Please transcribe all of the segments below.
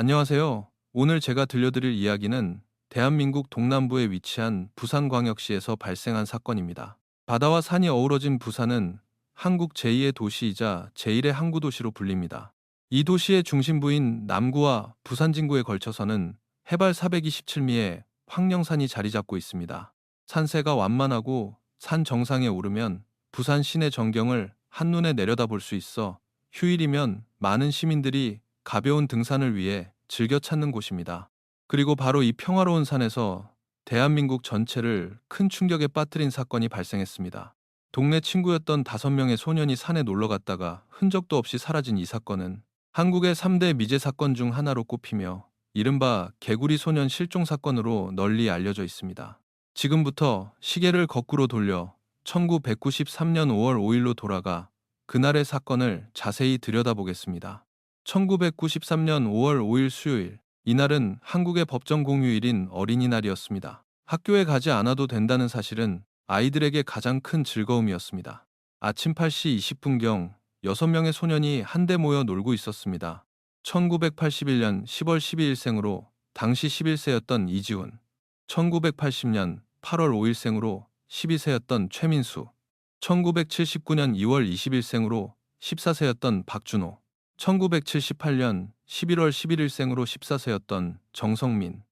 안녕하세요. 오늘 제가 들려드릴 이야기는 대한민국 동남부에 위치한 부산광역시에서 발생한 사건입니다. 바다와 산이 어우러진 부산은 한국 제2의 도시이자 제1의 항구 도시로 불립니다. 이 도시의 중심부인 남구와 부산 진구에 걸쳐서는 해발 427m의 황령산이 자리 잡고 있습니다. 산세가 완만하고 산 정상에 오르면 부산 시내 전경을 한눈에 내려다볼 수 있어 휴일이면 많은 시민들이 가벼운 등산을 위해 즐겨 찾는 곳입니다. 그리고 바로 이 평화로운 산에서 대한민국 전체를 큰 충격에 빠뜨린 사건이 발생했습니다. 동네 친구였던 5명의 소년이 산에 놀러 갔다가 흔적도 없이 사라진 이 사건은 한국의 3대 미제 사건 중 하나로 꼽히며 이른바 개구리 소년 실종 사건으로 널리 알려져 있습니다. 지금부터 시계를 거꾸로 돌려 1993년 5월 5일로 돌아가 그날의 사건을 자세히 들여다보겠습니다. 1993년 5월 5일 수요일, 이날은 한국의 법정 공휴일인 어린이날이었습니다. 학교에 가지 않아도 된다는 사실은 아이들에게 가장 큰 즐거움이었습니다. 아침 8시 20분경 6명의 소년이 한데 모여 놀고 있었습니다. 1981년 10월 12일생으로 당시 11세였던 이지훈, 1980년 8월 5일생으로 12세였던 최민수, 1979년 2월 20일생으로 14세였던 박준호, 1978년 11월 11일생으로 14세였던 정성민,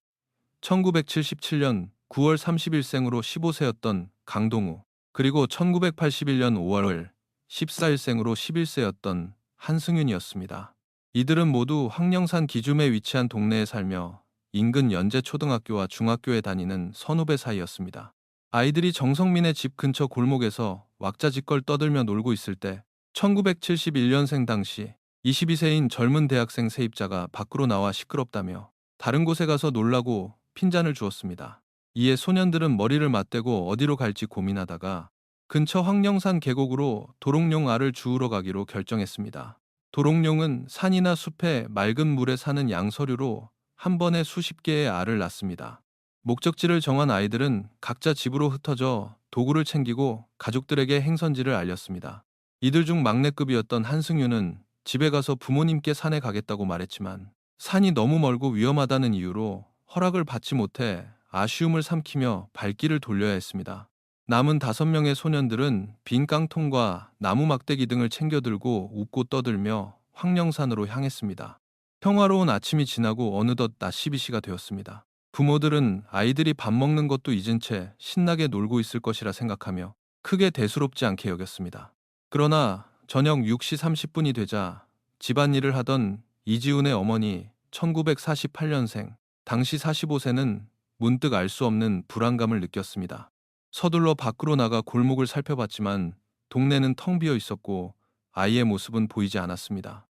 1977년 9월 30일생으로 15세였던 강동우, 그리고 1981년 5월 14일생으로 11세였던 한승윤이었습니다. 이들은 모두 황령산 기슭에 위치한 동네에 살며 인근 연제초등학교와 중학교에 다니는 선후배 사이였습니다. 아이들이 정성민의 집 근처 골목에서 왁자지껄 떠들며 놀고 있을 때 1971년생 당시 22세인 젊은 대학생 세입자가 밖으로 나와 시끄럽다며 다른 곳에 가서 놀라고 핀잔을 주었습니다. 이에 소년들은 머리를 맞대고 어디로 갈지 고민하다가 근처 황령산 계곡으로 도롱뇽 알을 주우러 가기로 결정했습니다. 도롱뇽은 산이나 숲에 맑은 물에 사는 양서류로 한 번에 수십 개의 알을 낳습니다. 목적지를 정한 아이들은 각자 집으로 흩어져 도구를 챙기고 가족들에게 행선지를 알렸습니다. 이들 중 막내급이었던 한승윤은 집에 가서 부모님께 산에 가겠다고 말했지만 산이 너무 멀고 위험하다는 이유로 허락을 받지 못해 아쉬움을 삼키며 발길을 돌려야 했습니다. 남은 5명의 소년들은 빈 깡통과 나무 막대기 등을 챙겨들고 웃고 떠들며 황령산으로 향했습니다. 평화로운 아침이 지나고 어느덧 낮 12시가 되었습니다. 부모들은 아이들이 밥 먹는 것도 잊은 채 신나게 놀고 있을 것이라 생각하며 크게 대수롭지 않게 여겼습니다. 그러나 저녁 6시 30분이 되자 집안일을 하던 이지훈의 어머니 1948년생, 당시 45세는 문득 알 수 없는 불안감을 느꼈습니다. 서둘러 밖으로 나가 골목을 살펴봤지만 동네는 텅 비어 있었고 아이의 모습은 보이지 않았습니다.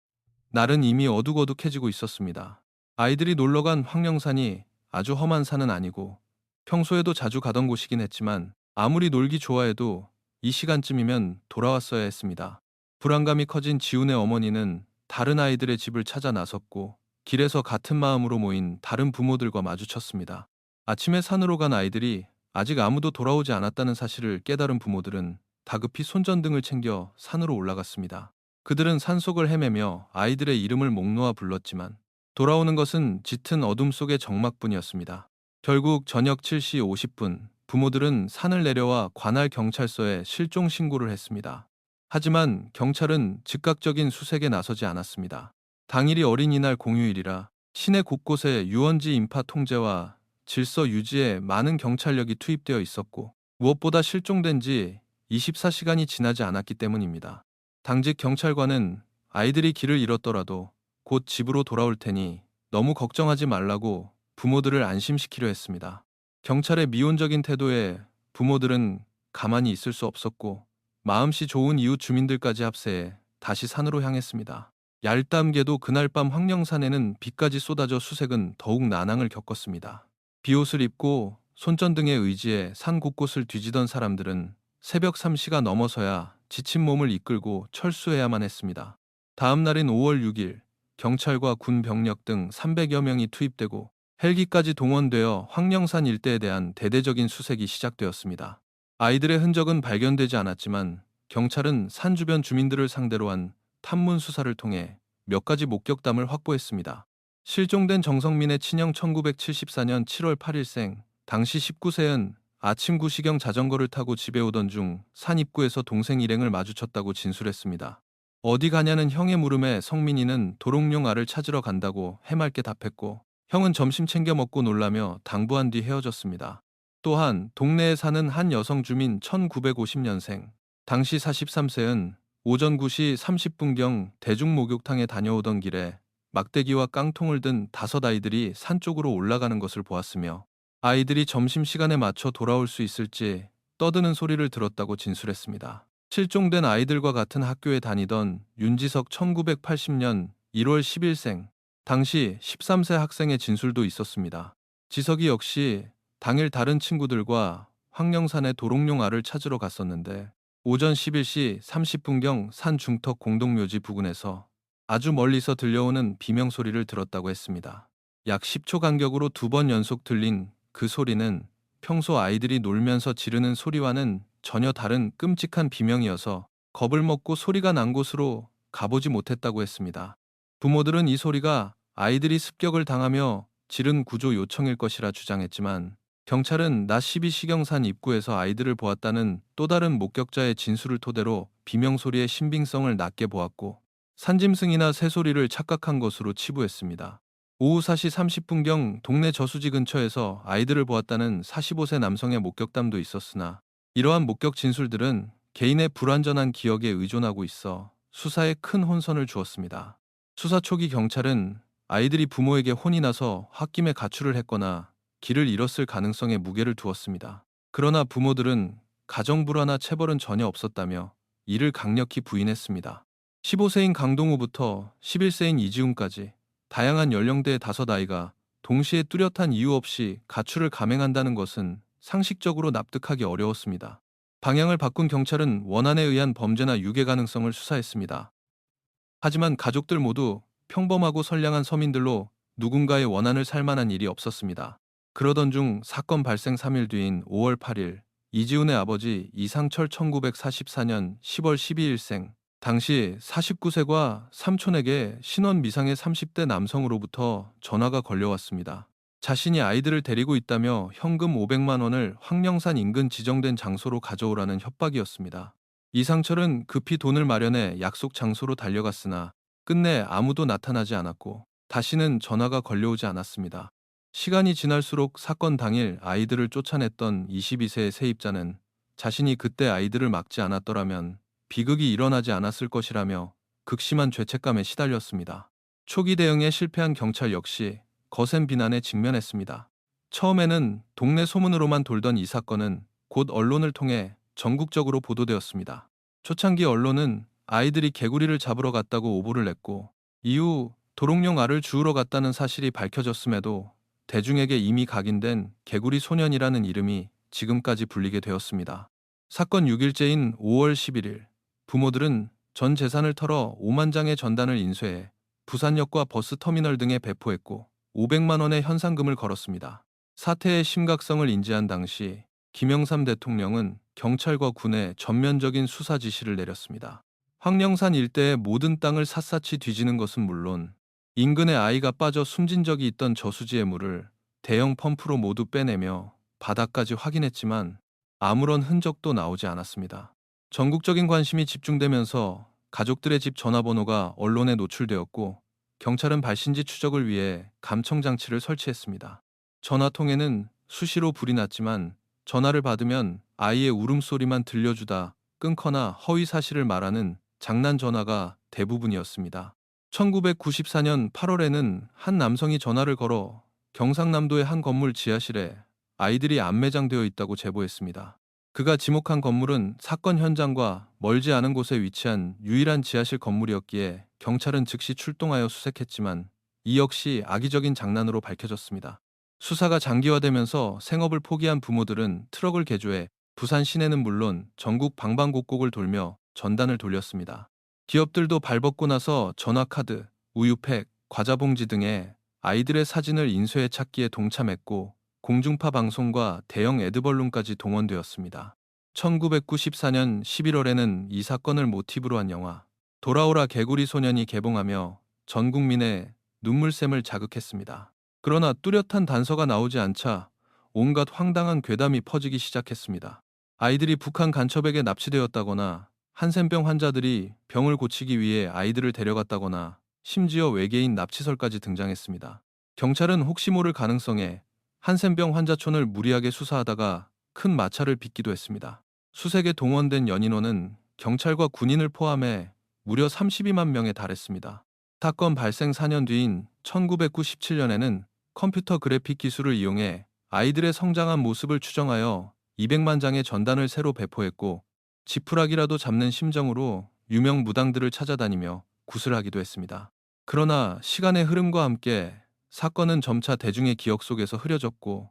날은 이미 어둑어둑해지고 있었습니다. 아이들이 놀러간 황령산이 아주 험한 산은 아니고 평소에도 자주 가던 곳이긴 했지만 아무리 놀기 좋아해도 이 시간쯤이면 돌아왔어야 했습니다. 불안감이 커진 지훈의 어머니는 다른 아이들의 집을 찾아 나섰고 길에서 같은 마음으로 모인 다른 부모들과 마주쳤습니다. 아침에 산으로 간 아이들이 아직 아무도 돌아오지 않았다는 사실을 깨달은 부모들은 다급히 손전등을 챙겨 산으로 올라갔습니다. 그들은 산속을 헤매며 아이들의 이름을 목 놓아 불렀지만 돌아오는 것은 짙은 어둠 속의 적막뿐이었습니다. 결국 저녁 7시 50분 부모들은 산을 내려와 관할 경찰서에 실종 신고를 했습니다. 하지만 경찰은 즉각적인 수색에 나서지 않았습니다. 당일이 어린이날 공휴일이라 시내 곳곳에 유원지 인파 통제와 질서 유지에 많은 경찰력이 투입되어 있었고 무엇보다 실종된 지 24시간이 지나지 않았기 때문입니다. 당직 경찰관은 아이들이 길을 잃었더라도 곧 집으로 돌아올 테니 너무 걱정하지 말라고 부모들을 안심시키려 했습니다. 경찰의 미온적인 태도에 부모들은 가만히 있을 수 없었고 마음씨 좋은 이웃 주민들까지 합세해 다시 산으로 향했습니다. 얄땀게도 그날 밤 황령산에는 비까지 쏟아져 수색은 더욱 난항을 겪었습니다. 비옷을 입고 손전등에 의지해 산 곳곳을 뒤지던 사람들은 새벽 3시가 넘어서야 지친 몸을 이끌고 철수해야만 했습니다. 다음 날인 5월 6일 경찰과 군 병력 등 300여 명이 투입되고 헬기까지 동원되어 황령산 일대에 대한 대대적인 수색이 시작되었습니다. 아이들의 흔적은 발견되지 않았지만 경찰은 산 주변 주민들을 상대로 한 탐문 수사를 통해 몇 가지 목격담을 확보했습니다. 실종된 정성민의 친형 1974년 7월 8일생, 당시 19세은 아침 9시경 자전거를 타고 집에 오던 중 산 입구에서 동생 일행을 마주쳤다고 진술했습니다. 어디 가냐는 형의 물음에 성민이는 도롱뇽 알을 찾으러 간다고 해맑게 답했고, 형은 점심 챙겨 먹고 놀라며 당부한 뒤 헤어졌습니다. 또한 동네에 사는 한 여성 주민 1950년생, 당시 43세은 오전 9시 30분경 대중목욕탕에 다녀오던 길에 막대기와 깡통을 든 5아이들이 산 쪽으로 올라가는 것을 보았으며, 아이들이 점심시간에 맞춰 돌아올 수 있을지 떠드는 소리를 들었다고 진술했습니다. 실종된 아이들과 같은 학교에 다니던 윤지석 1980년 1월 10일생, 당시 13세 학생의 진술도 있었습니다. 지석이 역시 당일 다른 친구들과 황령산에 도롱뇽 알을 찾으러 갔었는데 오전 11시 30분경 산 중턱 공동묘지 부근에서 아주 멀리서 들려오는 비명소리를 들었다고 했습니다. 약 10초 간격으로 2번 연속 들린 그 소리는 평소 아이들이 놀면서 지르는 소리와는 전혀 다른 끔찍한 비명이어서 겁을 먹고 소리가 난 곳으로 가보지 못했다고 했습니다. 부모들은 이 소리가 아이들이 습격을 당하며 지른 구조 요청일 것이라 주장했지만, 경찰은 낮 12시경 산 입구에서 아이들을 보았다는 또 다른 목격자의 진술을 토대로 비명소리의 신빙성을 낮게 보았고, 산짐승이나 새소리를 착각한 것으로 치부했습니다. 오후 4시 30분경 동네 저수지 근처에서 아이들을 보았다는 45세 남성의 목격담도 있었으나, 이러한 목격 진술들은 개인의 불완전한 기억에 의존하고 있어 수사에 큰 혼선을 주었습니다. 수사 초기 경찰은 아이들이 부모에게 혼이 나서 홧김에 가출을 했거나 길을 잃었을 가능성에 무게를 두었습니다. 그러나 부모들은 가정불화나 체벌은 전혀 없었다며 이를 강력히 부인했습니다. 15세인 강동우부터 11세인 이지훈까지 다양한 연령대의 5아이가 동시에 뚜렷한 이유 없이 가출을 감행한다는 것은 상식적으로 납득하기 어려웠습니다. 방향을 바꾼 경찰은 원한에 의한 범죄나 유괴 가능성을 수사했습니다. 하지만 가족들 모두 평범하고 선량한 서민들로 누군가의 원한을 살 만한 일이 없었습니다. 그러던 중 사건 발생 3일 뒤인 5월 8일, 이지훈의 아버지 이상철 1944년 10월 12일생, 당시 49세과 삼촌에게 신원 미상의 30대 남성으로부터 전화가 걸려왔습니다. 자신이 아이들을 데리고 있다며 현금 500만 원을 황령산 인근 지정된 장소로 가져오라는 협박이었습니다. 이상철은 급히 돈을 마련해 약속 장소로 달려갔으나 끝내 아무도 나타나지 않았고 다시는 전화가 걸려오지 않았습니다. 시간이 지날수록 사건 당일 아이들을 쫓아냈던 22세의 세입자는 자신이 그때 아이들을 막지 않았더라면 비극이 일어나지 않았을 것이라며 극심한 죄책감에 시달렸습니다. 초기 대응에 실패한 경찰 역시 거센 비난에 직면했습니다. 처음에는 동네 소문으로만 돌던 이 사건은 곧 언론을 통해 전국적으로 보도되었습니다. 초창기 언론은 아이들이 개구리를 잡으러 갔다고 오보를 냈고, 이후 도롱뇽 알을 주우러 갔다는 사실이 밝혀졌음에도 대중에게 이미 각인된 개구리 소년이라는 이름이 지금까지 불리게 되었습니다. 사건 6일째인 5월 11일, 부모들은 전 재산을 털어 5만 장의 전단을 인쇄해 부산역과 버스터미널 등에 배포했고 500만 원의 현상금을 걸었습니다. 사태의 심각성을 인지한 당시 김영삼 대통령은 경찰과 군에 전면적인 수사 지시를 내렸습니다. 황령산 일대의 모든 땅을 샅샅이 뒤지는 것은 물론 인근에 아이가 빠져 숨진 적이 있던 저수지의 물을 대형 펌프로 모두 빼내며 바닥까지 확인했지만 아무런 흔적도 나오지 않았습니다. 전국적인 관심이 집중되면서 가족들의 집 전화번호가 언론에 노출되었고, 경찰은 발신지 추적을 위해 감청 장치를 설치했습니다. 전화통에는 수시로 불이 났지만 전화를 받으면 아이의 울음소리만 들려주다 끊거나 허위 사실을 말하는 장난 전화가 대부분이었습니다. 1994년 8월에는 한 남성이 전화를 걸어 경상남도의 한 건물 지하실에 아이들이 안매장되어 있다고 제보했습니다. 그가 지목한 건물은 사건 현장과 멀지 않은 곳에 위치한 유일한 지하실 건물이었기에 경찰은 즉시 출동하여 수색했지만 이 역시 악의적인 장난으로 밝혀졌습니다. 수사가 장기화되면서 생업을 포기한 부모들은 트럭을 개조해 부산 시내는 물론 전국 방방곡곡을 돌며 전단을 돌렸습니다. 기업들도 발벗고 나서 전화카드, 우유팩, 과자봉지 등의 아이들의 사진을 인쇄해 찾기에 동참했고 공중파 방송과 대형 애드벌룬까지 동원되었습니다. 1994년 11월에는 이 사건을 모티브로 한 영화 돌아오라 개구리 소년이 개봉하며 전 국민의 눈물샘을 자극했습니다. 그러나 뚜렷한 단서가 나오지 않자 온갖 황당한 괴담이 퍼지기 시작했습니다. 아이들이 북한 간첩에게 납치되었다거나 한센병 환자들이 병을 고치기 위해 아이들을 데려갔다거나 심지어 외계인 납치설까지 등장했습니다. 경찰은 혹시 모를 가능성에 한센병 환자촌을 무리하게 수사하다가 큰 마찰을 빚기도 했습니다. 수색에 동원된 연인원은 경찰과 군인을 포함해 무려 32만 명에 달했습니다. 사건 발생 4년 뒤인 1997년에는 컴퓨터 그래픽 기술을 이용해 아이들의 성장한 모습을 추정하여 200만 장의 전단을 새로 배포했고, 지푸라기라도 잡는 심정으로 유명 무당들을 찾아다니며 구슬하기도 했습니다. 그러나 시간의 흐름과 함께 사건은 점차 대중의 기억 속에서 흐려졌고,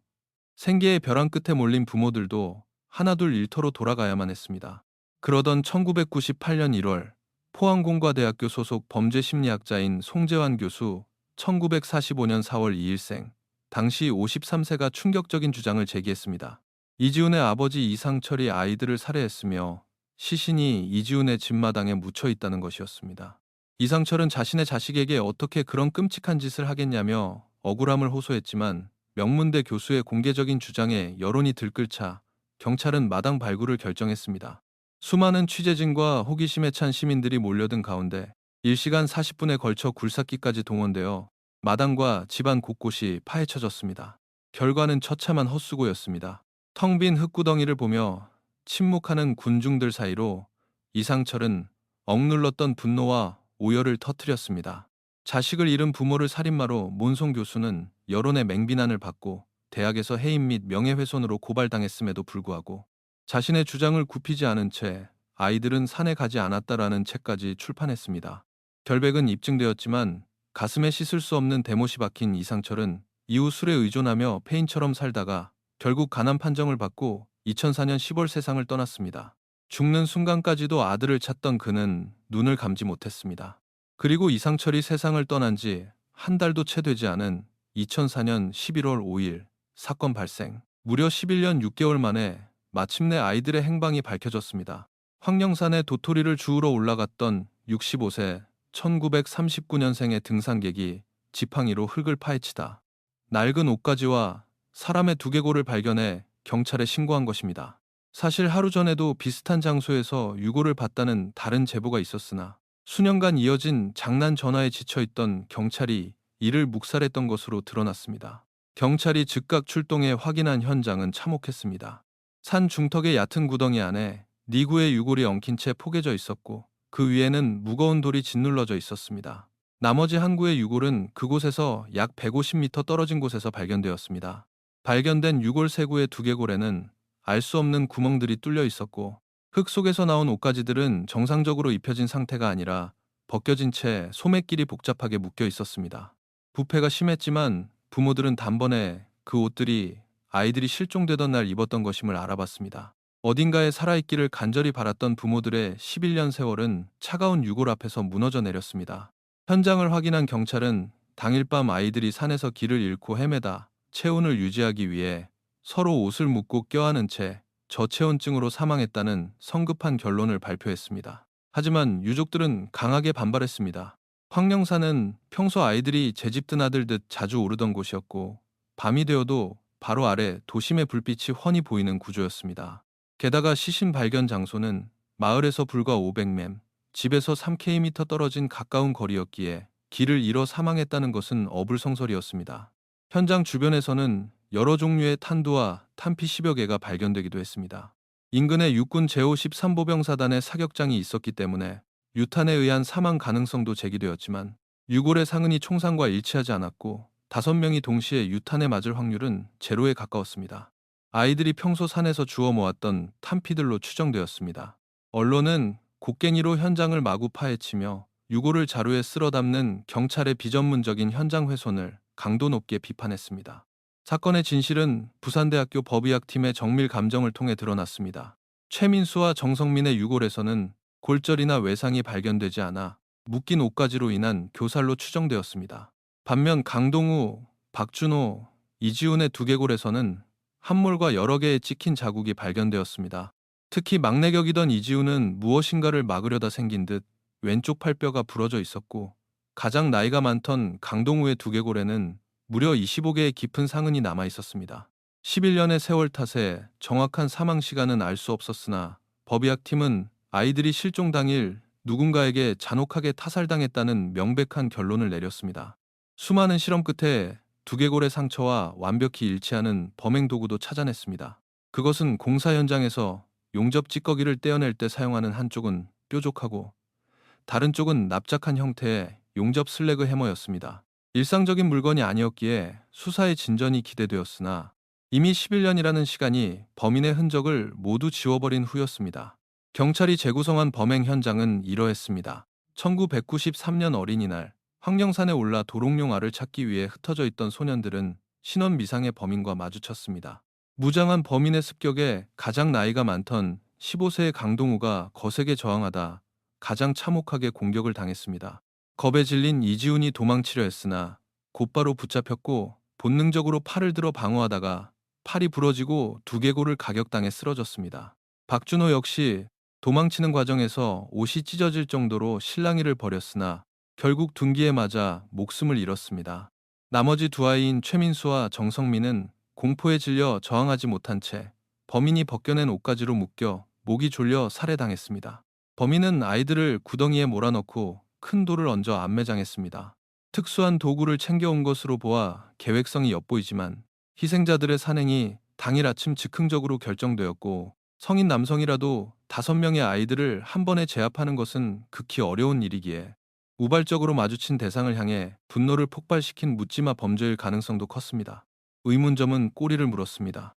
생계의 벼랑 끝에 몰린 부모들도 하나둘 일터로 돌아가야만 했습니다. 그러던 1998년 1월, 포항공과대학교 소속 범죄심리학자인 송재환 교수, 1945년 4월 2일생, 당시 53세가 충격적인 주장을 제기했습니다. 이지훈의 아버지 이상철이 아이들을 살해했으며 시신이 이지훈의 집마당에 묻혀 있다는 것이었습니다. 이상철은 자신의 자식에게 어떻게 그런 끔찍한 짓을 하겠냐며 억울함을 호소했지만, 명문대 교수의 공개적인 주장에 여론이 들끓자 경찰은 마당 발굴을 결정했습니다. 수많은 취재진과 호기심에 찬 시민들이 몰려든 가운데 1시간 40분에 걸쳐 굴삭기까지 동원되어 마당과 집안 곳곳이 파헤쳐졌습니다. 결과는 처참한 헛수고였습니다. 텅 빈 흙구덩이를 보며 침묵하는 군중들 사이로 이상철은 억눌렀던 분노와 오열을 터뜨렸습니다. 자식을 잃은 부모를 살인마로 몬 송 교수는 여론의 맹비난을 받고 대학에서 해임 및 명예훼손으로 고발당했음에도 불구하고 자신의 주장을 굽히지 않은 채 아이들은 산에 가지 않았다라는 책까지 출판했습니다. 결백은 입증되었지만 가슴에 씻을 수 없는 대못이 박힌 이상철은 이후 술에 의존하며 폐인처럼 살다가 결국 가난 판정을 받고 2004년 10월 세상을 떠났습니다. 죽는 순간까지도 아들을 찾던 그는 눈을 감지 못했습니다. 그리고 이상철이 세상을 떠난 지 한 달도 채 되지 않은 2004년 11월 5일 사건 발생. 무려 11년 6개월 만에 마침내 아이들의 행방이 밝혀졌습니다. 황령산에 도토리를 주우러 올라갔던 65세 1939년생의 등산객이 지팡이로 흙을 파헤치다 낡은 옷가지와 사람의 두개골을 발견해 경찰에 신고한 것입니다. 사실 하루 전에도 비슷한 장소에서 유골을 봤다는 다른 제보가 있었으나 수년간 이어진 장난 전화에 지쳐있던 경찰이 이를 묵살했던 것으로 드러났습니다. 경찰이 즉각 출동해 확인한 현장은 참혹했습니다. 산 중턱의 얕은 구덩이 안에 니구의 유골이 엉킨 채 포개져 있었고, 그 위에는 무거운 돌이 짓눌러져 있었습니다. 나머지 한 구의 유골은 그곳에서 약 150m 떨어진 곳에서 발견되었습니다. 발견된 유골 세 구의 두개골에는 알 수 없는 구멍들이 뚫려 있었고, 흙 속에서 나온 옷가지들은 정상적으로 입혀진 상태가 아니라 벗겨진 채 소매끼리 복잡하게 묶여 있었습니다. 부패가 심했지만 부모들은 단번에 그 옷들이 아이들이 실종되던 날 입었던 것임을 알아봤습니다. 어딘가에 살아있기를 간절히 바랐던 부모들의 11년 세월은 차가운 유골 앞에서 무너져 내렸습니다. 현장을 확인한 경찰은 당일 밤 아이들이 산에서 길을 잃고 헤매다 체온을 유지하기 위해 서로 옷을 묶고 껴안은 채 저체온증으로 사망했다는 성급한 결론을 발표했습니다. 하지만 유족들은 강하게 반발했습니다. 황령산은 평소 아이들이 제집 드나들듯 자주 오르던 곳이었고, 밤이 되어도 바로 아래 도심의 불빛이 훤히 보이는 구조였습니다. 게다가 시신 발견 장소는 마을에서 불과 500m, 집에서 3km 떨어진 가까운 거리였기에 길을 잃어 사망했다는 것은 어불성설이었습니다. 현장 주변에서는 여러 종류의 탄두와 탄피 10여 개가 발견되기도 했습니다. 인근에 육군 제53보병사단의 사격장이 있었기 때문에 유탄에 의한 사망 가능성도 제기되었지만, 유골의 상흔이 총상과 일치하지 않았고 5명이 동시에 유탄에 맞을 확률은 제로에 가까웠습니다. 아이들이 평소 산에서 주워 모았던 탄피들로 추정되었습니다. 언론은 곡괭이로 현장을 마구 파헤치며 유골을 자루에 쓸어 담는 경찰의 비전문적인 현장 훼손을 강도 높게 비판했습니다. 사건의 진실은 부산대학교 법의학팀의 정밀 감정을 통해 드러났습니다. 최민수와 정성민의 유골에서는 골절이나 외상이 발견되지 않아 묶인 옷가지로 인한 교살로 추정되었습니다. 반면 강동우, 박준호, 이지훈의 두개골에서는 함몰과 여러 개의 찍힌 자국이 발견되었습니다. 특히 막내 격이던 이지훈은 무엇인가를 막으려다 생긴 듯 왼쪽 팔뼈가 부러져 있었고, 가장 나이가 많던 강동우의 두개골에는 무려 25개의 깊은 상흔이 남아 있었습니다. 11년의 세월 탓에 정확한 사망 시간은 알 수 없었으나 법의학팀은 아이들이 실종 당일 누군가에게 잔혹하게 타살당했다는 명백한 결론을 내렸습니다. 수많은 실험 끝에 두개골의 상처와 완벽히 일치하는 범행 도구도 찾아냈습니다. 그것은 공사 현장에서 용접 찌꺼기를 떼어낼 때 사용하는 한쪽은 뾰족하고 다른 쪽은 납작한 형태의 용접 슬래그 해머였습니다. 일상적인 물건이 아니었기에 수사의 진전이 기대되었으나 이미 11년이라는 시간이 범인의 흔적을 모두 지워버린 후였습니다. 경찰이 재구성한 범행 현장은 이러했습니다. 1993년 어린이날 황령산에 올라 도롱뇽 알을 찾기 위해 흩어져 있던 소년들은 신원 미상의 범인과 마주쳤습니다. 무장한 범인의 습격에 가장 나이가 많던 15세의 강동우가 거세게 저항하다 가장 참혹하게 공격을 당했습니다. 겁에 질린 이지훈이 도망치려 했으나 곧바로 붙잡혔고 본능적으로 팔을 들어 방어하다가 팔이 부러지고 두개골을 가격당해 쓰러졌습니다. 박준호 역시 도망치는 과정에서 옷이 찢어질 정도로 실랑이를 벌였으나 결국 둔기에 맞아 목숨을 잃었습니다. 나머지 두 아이인 최민수와 정성민은 공포에 질려 저항하지 못한 채 범인이 벗겨낸 옷가지로 묶여 목이 졸려 살해당했습니다. 범인은 아이들을 구덩이에 몰아넣고 큰 돌을 얹어 안매장했습니다. 특수한 도구를 챙겨온 것으로 보아 계획성이 엿보이지만 희생자들의 산행이 당일 아침 즉흥적으로 결정되었고 성인 남성이라도 5명의 아이들을 한 번에 제압하는 것은 극히 어려운 일이기에 우발적으로 마주친 대상을 향해 분노를 폭발시킨 묻지마 범죄일 가능성도 컸습니다. 의문점은 꼬리를 물었습니다.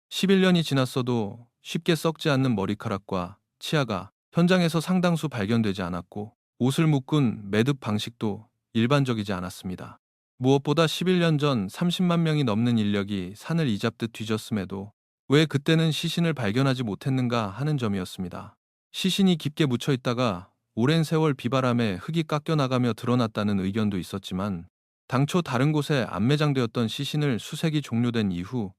11년이 지났어도 쉽게 썩지 않는 머리카락과 치아가 현장에서 상당수 발견되지 않았고 옷을 묶은 매듭 방식도 일반적이지 않았습니다. 무엇보다 11년 전 30만 명이 넘는 인력이 산을 이잡듯 뒤졌음에도 왜 그때는 시신을 발견하지 못했는가 하는 점이었습니다. 시신이 깊게 묻혀 있다가 오랜 세월 비바람에 흙이 깎여나가며 드러났다는 의견도 있었지만 당초 다른 곳에 안매장되었던 시신을 수색이 종료된 이후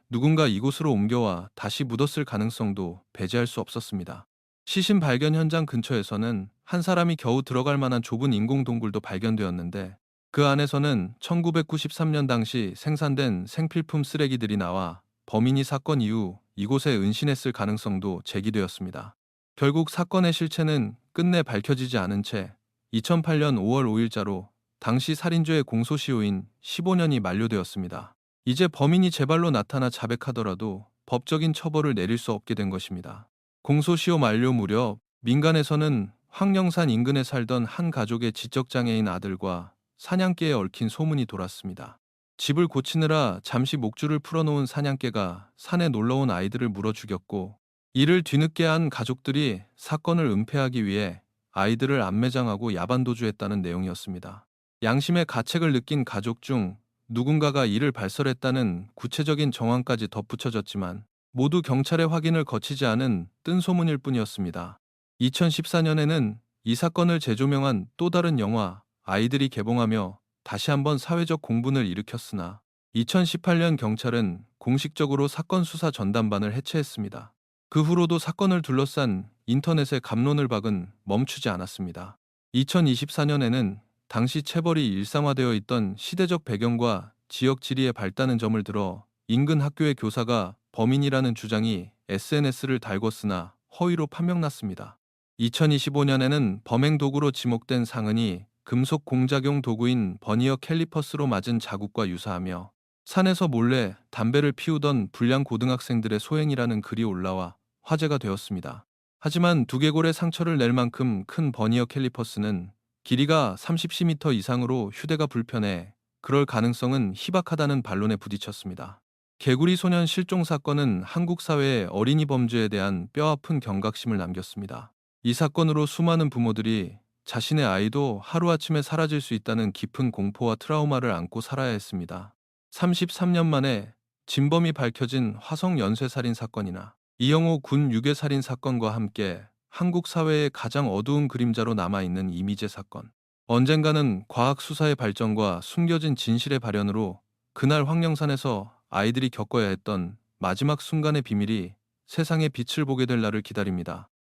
누군가 이곳으로 옮겨와 다시 묻었을 가능성도 배제할 수 없었습니다. 시신 발견 현장 근처에서는 한 사람이 겨우 들어갈 만한 좁은 인공 동굴도 발견되었는데 그 안에서는 1993년 당시 생산된 생필품 쓰레기들이 나와 범인이 사건 이후 이곳에 은신했을 가능성도 제기되었습니다. 결국 사건의 실체는 끝내 밝혀지지 않은 채 2008년 5월 5일자로 당시 살인죄의 공소시효인 15년이 만료되었습니다. 이제 범인이 제 발로 나타나 자백하더라도 법적인 처벌을 내릴 수 없게 된 것입니다. 공소시효 만료 무렵 민간에서는 황령산 인근에 살던 한 가족의 지적장애인 아들과 사냥개에 얽힌 소문이 돌았습니다. 집을 고치느라 잠시 목줄을 풀어놓은 사냥개가 산에 놀러온 아이들을 물어 죽였고 이를 뒤늦게 한 가족들이 사건을 은폐하기 위해 아이들을 안매장하고 야반도주했다는 내용이었습니다. 양심의 가책을 느낀 가족 중 누군가가 이를 발설했다는 구체적인 정황까지 덧붙여졌지만 모두 경찰의 확인을 거치지 않은 뜬소문일 뿐이었습니다. 2014년에는 이 사건을 재조명한 또 다른 영화 아이들이 개봉하며 다시 한번 사회적 공분을 일으켰으나 2018년 경찰은 공식적으로 사건 수사 전담반을 해체했습니다. 그 후로도 사건을 둘러싼 인터넷의 갑론을 박은 멈추지 않았습니다. 2024년에는 당시 체벌이 일상화되어 있던 시대적 배경과 지역 지리에 밝다는 점을 들어 인근 학교의 교사가 범인이라는 주장이 SNS를 달궜으나 허위로 판명났습니다. 2025년에는 범행 도구로 지목된 상흔이 금속 공작용 도구인 버니어 캘리퍼스로 맞은 자국과 유사하며 산에서 몰래 담배를 피우던 불량 고등학생들의 소행이라는 글이 올라와 화제가 되었습니다. 하지만 두개골의 상처를 낼 만큼 큰 버니어 캘리퍼스는 길이가 30cm 이상으로 휴대가 불편해 그럴 가능성은 희박하다는 반론에 부딪혔습니다. 개구리 소년 실종 사건은 한국 사회의 어린이 범죄에 대한 뼈아픈 경각심을 남겼습니다. 이 사건으로 수많은 부모들이 자신의 아이도 하루아침에 사라질 수 있다는 깊은 공포와 트라우마를 안고 살아야 했습니다. 33년 만에 진범이 밝혀진 화성 연쇄살인 사건이나 이영호 군 유괴살인 사건과 함께 한국 사회의 가장 어두운 그림자로 남아있는 이미재 사건. 언젠가는 과학 수사의 발전과 숨겨진 진실의 발현으로 그날 황령산에서 아이들이 겪어야 했던 마지막 순간의 비밀이 세상의 빛을 보게 될 날을 기다립니다.